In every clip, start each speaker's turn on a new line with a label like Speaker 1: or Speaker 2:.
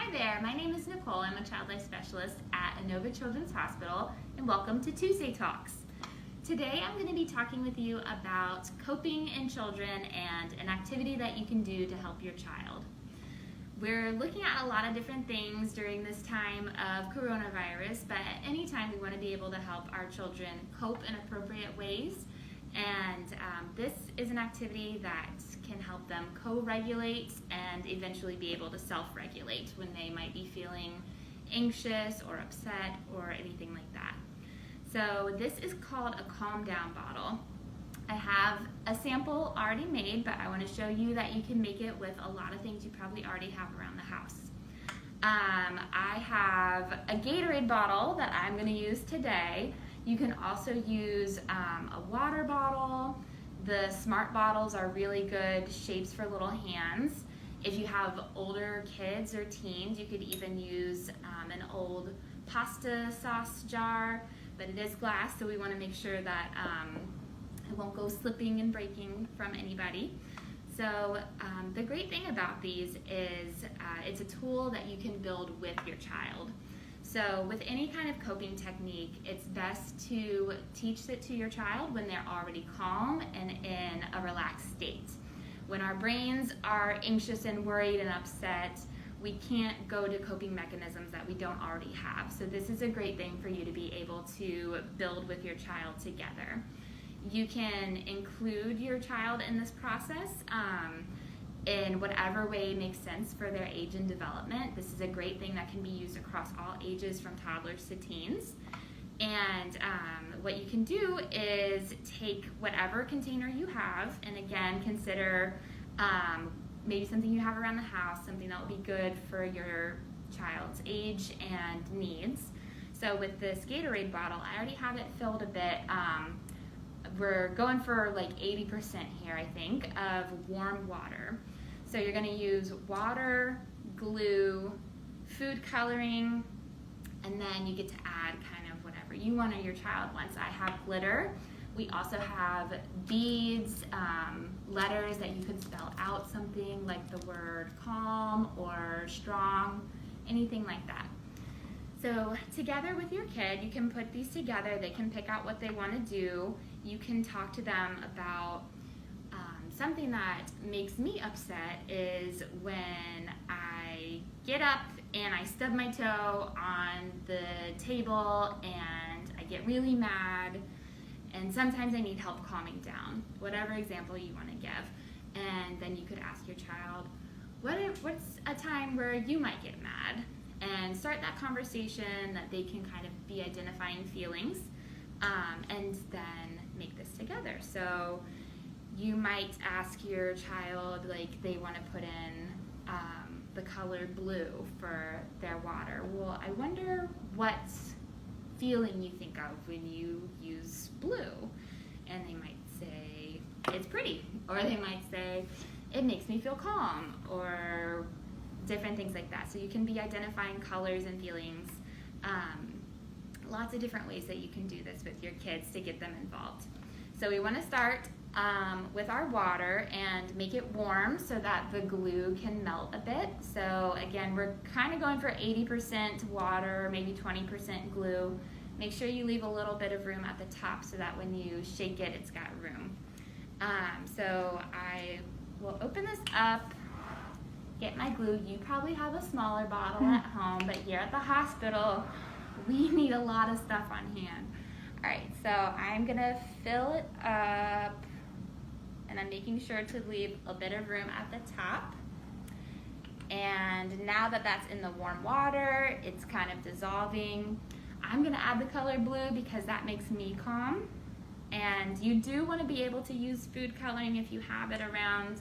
Speaker 1: Hi there, my name is Nicole. I'm a child life specialist at Inova Children's Hospital, and welcome to Tuesday Talks. Today I'm going to be talking with you about coping in children and an activity that you can do to help your child. We're looking at a lot of different things during this time of coronavirus, but at any time we want to be able to help our children cope in appropriate ways. And this is an activity that can help them co-regulate and eventually be able to self-regulate when they might be feeling anxious or upset or anything like that. So this is called a calm down bottle. I have a sample already made, but I want to show you that you can make it with a lot of things you probably already have around the house. I have a Gatorade bottle that I'm going to use today. You can also use a water bottle. The smart bottles are really good shapes for little hands. If you have older kids or teens, you could even use an old pasta sauce jar, but it is glass, so we want to make sure that it won't go slipping and breaking from anybody. So the great thing about these is it's a tool that you can build with your child. So with any kind of coping technique, it's best to teach it to your child when they're already calm and in a relaxed state. When our brains are anxious and worried and upset, we can't go to coping mechanisms that we don't already have. So this is a great thing for you to be able to build with your child together. You can include your child in this process in whatever way makes sense for their age and development. This is a great thing that can be used across all ages from toddlers to teens. And what you can do is take whatever container you have, and again, consider maybe something you have around the house, something that will be good for your child's age and needs. So with this Gatorade bottle, I already have it filled a bit. We're going for like 80% here, I think, of warm water. So you're going to use water, glue, food coloring, and then you get to add kind of whatever you want or your child wants. I have glitter. We also have beads, letters that you could spell out something like the word calm or strong, anything like that. So together with your kid, you can put these together. They can pick out what they want to do. You can talk to them about something that makes me upset is when I get up and I stub my toe on the table and I get really mad, and sometimes I need help calming down, whatever example you want to give. And then you could ask your child, what's a time where you might get mad? And start that conversation that they can kind of be identifying feelings, and then make this together. So you might ask your child, like, they want to put in the color blue for their water. Well, I wonder what feeling you think of when you use blue. And they might say, it's pretty. Or they might say, it makes me feel calm. Or different things like that. So you can be identifying colors and feelings. Lots of different ways that you can do this with your kids to get them involved. So we want to start with our water and make it warm so that the glue can melt a bit. So again, we're kind of going for 80% water, maybe 20% glue. Make sure you leave a little bit of room at the top so that when you shake it, it's got room. So I will open this up, get my glue. You probably have a smaller bottle at home, but here at the hospital, we need a lot of stuff on hand. All right, so I'm gonna fill it up, and I'm making sure to leave a bit of room at the top. And now that that's in the warm water, it's kind of dissolving. I'm gonna add the color blue because that makes me calm. And you do wanna be able to use food coloring if you have it around,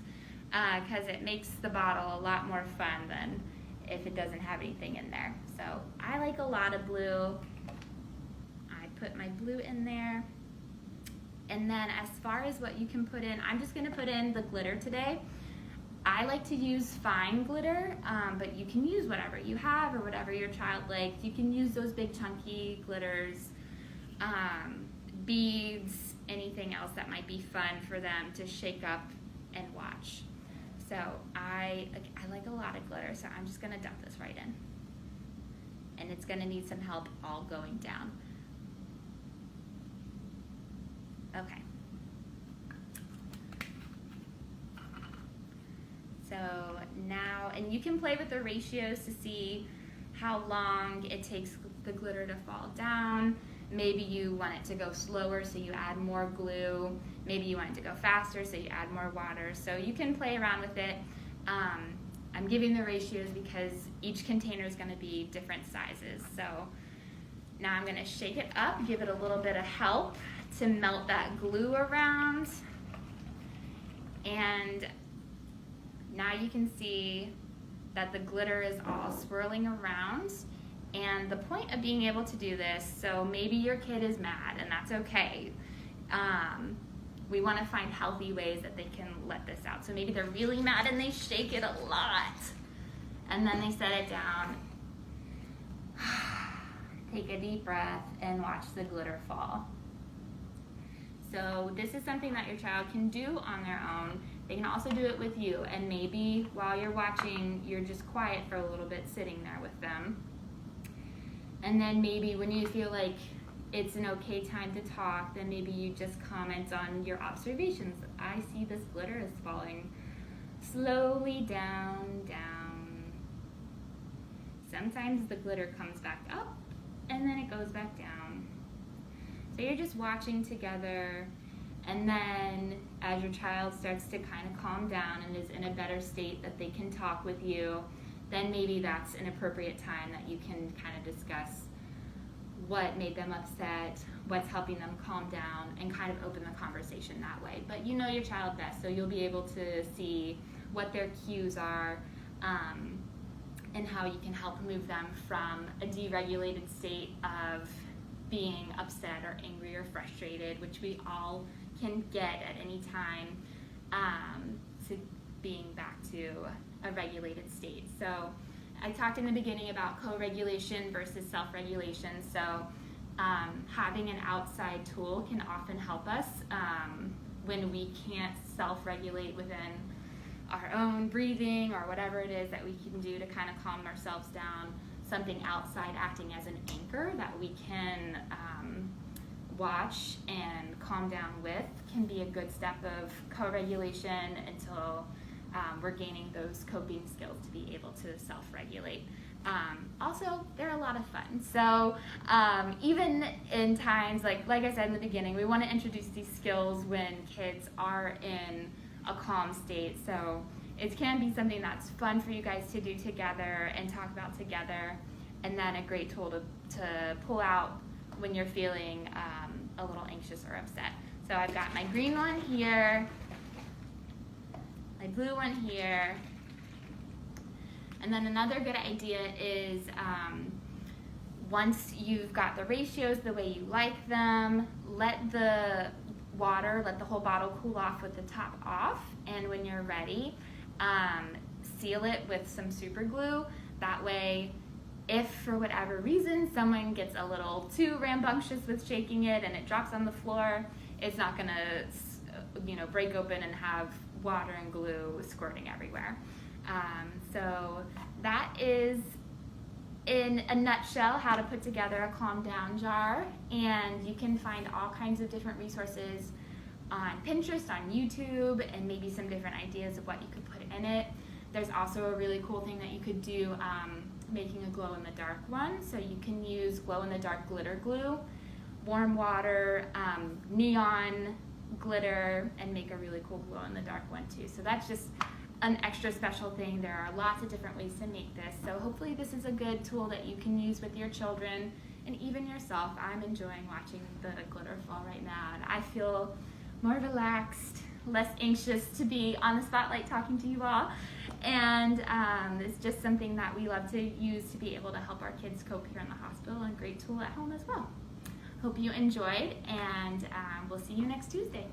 Speaker 1: because it makes the bottle a lot more fun than if it doesn't have anything in there. So I like a lot of blue. I put my blue in there. And then as far as what you can put in, I'm just gonna put in the glitter today. I like to use fine glitter, but you can use whatever you have or whatever your child likes. You can use those big chunky glitters, beads, anything else that might be fun for them to shake up and watch. So I like a lot of glitter, so I'm just gonna dump this right in. And it's gonna need some help all going down. Okay. So now, and you can play with the ratios to see how long it takes the glitter to fall down. Maybe you want it to go slower, so you add more glue. Maybe you want it to go faster, so you add more water. So you can play around with it. I'm giving the ratios because each container is gonna be different sizes. So now I'm gonna shake it up, give it a little bit of help to melt that glue around. And now you can see that the glitter is all swirling around. And the point of being able to do this, so maybe your kid is mad, and that's okay. We want to find healthy ways that they can let this out. So maybe they're really mad and they shake it a lot, and then they set it down. Take a deep breath and watch the glitter fall. So this is something that your child can do on their own. They can also do it with you, and maybe while you're watching, you're just quiet for a little bit, sitting there with them. And then maybe when you feel like it's an okay time to talk, then maybe you just comment on your observations. I see this glitter is falling slowly down, down. Sometimes the glitter comes back up and then it goes back down. So you're just watching together, and then as your child starts to kind of calm down and is in a better state that they can talk with you, then maybe that's an appropriate time that you can kind of discuss what made them upset, what's helping them calm down, and kind of open the conversation that way. But you know your child best, so you'll be able to see what their cues are, and how you can help move them from a deregulated state of being upset or angry or frustrated, which we all can get at any time, to being back to a regulated state. So I talked in the beginning about co-regulation versus self-regulation. So having an outside tool can often help us when we can't self-regulate within our own breathing or whatever it is that we can do to kind of calm ourselves down. Something outside acting as an anchor that we can watch and calm down with can be a good step of co-regulation until we're gaining those coping skills to be able to self-regulate. Also, they're a lot of fun. So even in times, like I said in the beginning, we want to introduce these skills when kids are in a calm state. So it can be something that's fun for you guys to do together and talk about together, and then a great tool to pull out when you're feeling a little anxious or upset. So I've got my green one here, my blue one here. And then another good idea is once you've got the ratios the way you like them, let the whole bottle cool off with the top off. And when you're ready, seal it with some super glue. That way, if for whatever reason someone gets a little too rambunctious with shaking it and it drops on the floor, it's not gonna break open and have water and glue squirting everywhere. So that is, in a nutshell, how to put together a calm down jar. And you can find all kinds of different resources on Pinterest, on YouTube, and maybe some different ideas of what you could put in it. There's also a really cool thing that you could do, making a glow-in-the-dark one. So you can use glow-in-the-dark glitter glue, warm water, neon glitter, and make a really cool glow-in-the-dark one too. So that's just an extra special thing. There are lots of different ways to make this. So hopefully this is a good tool that you can use with your children and even yourself. I'm enjoying watching the glitter fall right now, and I feel more relaxed, less anxious to be on the spotlight talking to you all. And it's just something that we love to use to be able to help our kids cope here in the hospital, and a great tool at home as well. Hope you enjoyed, and we'll see you next Tuesday.